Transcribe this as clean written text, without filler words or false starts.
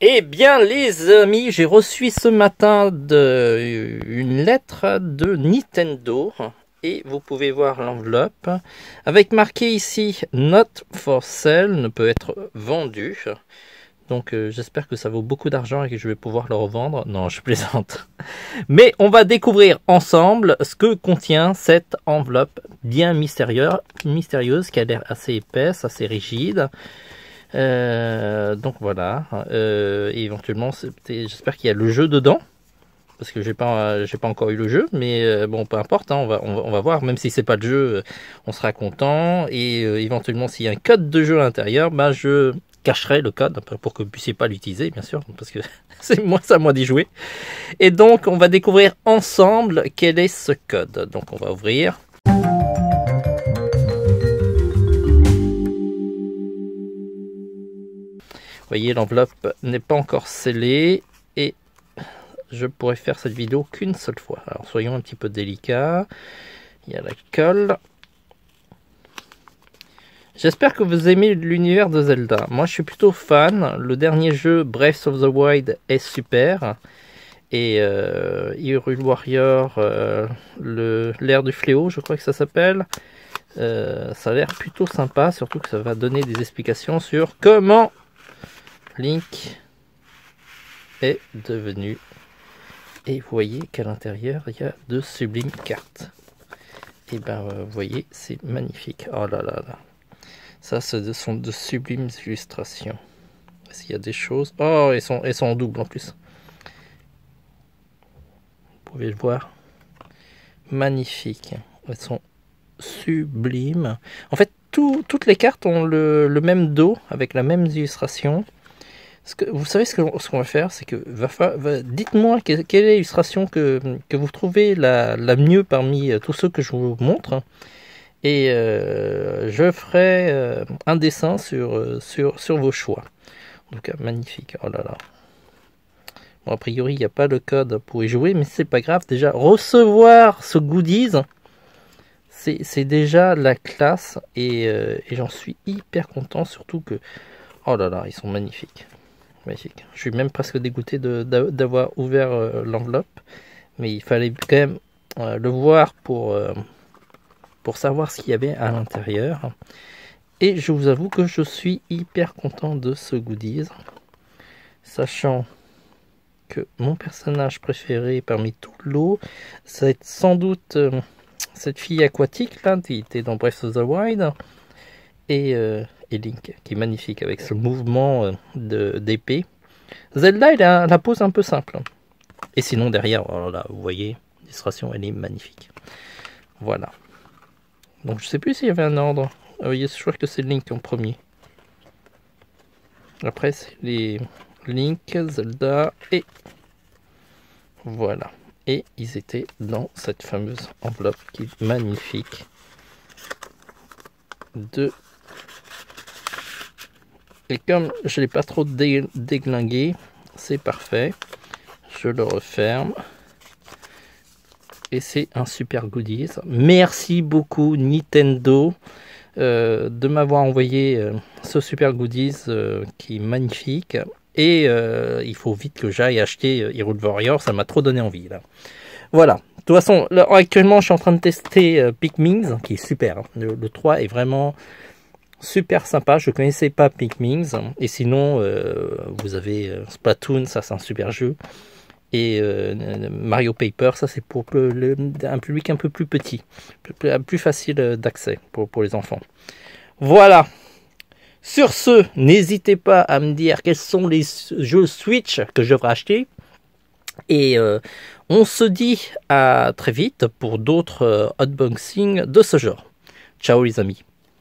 Eh bien les amis, j'ai reçu ce matin une lettre de Nintendo et vous pouvez voir l'enveloppe avec marqué ici Not for sale, ne peut être vendu. Donc j'espère que ça vaut beaucoup d'argent et que je vais pouvoir le revendre. Non, je plaisante. Mais on va découvrir ensemble ce que contient cette enveloppe bien mystérieuse qui a l'air assez épaisse, assez rigide. Donc voilà, éventuellement j'espère qu'il y a le jeu dedans parce que j'ai pas encore eu le jeu, mais bon, peu importe, hein, on va voir. Même si c'est pas le jeu, on sera content. Et éventuellement s'il y a un code de jeu à l'intérieur, bah je cacherai le code pour que vous puissiez pas l'utiliser, bien sûr, parce que c'est à moi d'y jouer. Et donc on va découvrir ensemble quel est ce code. Donc on va ouvrir. Vous voyez, l'enveloppe n'est pas encore scellée et je pourrais faire cette vidéo qu'une seule fois. Alors soyons un petit peu délicats. Il y a la colle. J'espère que vous aimez l'univers de Zelda. Moi je suis plutôt fan. Le dernier jeu, Breath of the Wild, est super. Et Hyrule Warrior, l'ère du fléau, je crois que ça s'appelle. Ça a l'air plutôt sympa, surtout que ça va donner des explications sur comment Link est devenu. Et vous voyez qu'à l'intérieur il y a de sublimes cartes. Et ben vous voyez, c'est magnifique. Oh là là là. Ça, ce sont de sublimes illustrations. S'il y a des choses. Oh, elles sont en double en plus. Vous pouvez le voir. Magnifique. Elles sont sublimes. En fait, toutes les cartes ont le même dos avec la même illustration. Vous savez ce qu'on va faire, c'est que dites-moi quelle est l'illustration que vous trouvez la mieux parmi tous ceux que je vous montre, et je ferai un dessin sur vos choix. Donc magnifique, oh là là. Bon, a priori il n'y a pas le code pour y jouer, mais c'est pas grave, déjà recevoir ce goodies, c'est déjà la classe, et j'en suis hyper content, surtout que, oh là là, ils sont magnifiques. Magnifique. Je suis même presque dégoûté d'avoir ouvert l'enveloppe, mais il fallait quand même le voir pour savoir ce qu'il y avait à l'intérieur. Et je vous avoue que je suis hyper content de ce goodies, sachant que mon personnage préféré parmi tout l'eau, ça va être sans doute cette fille aquatique là, qui était dans Breath of the Wild, et Link, qui est magnifique avec ce mouvement d'épée. Zelda, il a la pose un peu simple. Et sinon, derrière, oh là, vous voyez, l'illustration, elle est magnifique. Voilà. Donc, je sais plus s'il y avait un ordre. Je crois que c'est Link en premier. Après, c'est les Link, Zelda et... Voilà. Et ils étaient dans cette fameuse enveloppe qui est magnifique. Et comme je ne l'ai pas trop déglingué, c'est parfait. Je le referme. Et c'est un super goodies. Merci beaucoup Nintendo de m'avoir envoyé ce super goodies qui est magnifique. Et il faut vite que j'aille acheter Hyrule Warrior, ça m'a trop donné envie là. Voilà. De toute façon, là, actuellement je suis en train de tester Pikmin, qui est super. Le 3 est vraiment... super sympa, je connaissais pas Pikmin, et sinon vous avez Splatoon, ça c'est un super jeu, et Mario Paper, ça c'est pour un public un peu plus petit, plus facile d'accès pour les enfants. Voilà, sur ce, n'hésitez pas à me dire quels sont les jeux Switch que je devrais acheter, et on se dit à très vite pour d'autres unboxings de ce genre. Ciao les amis.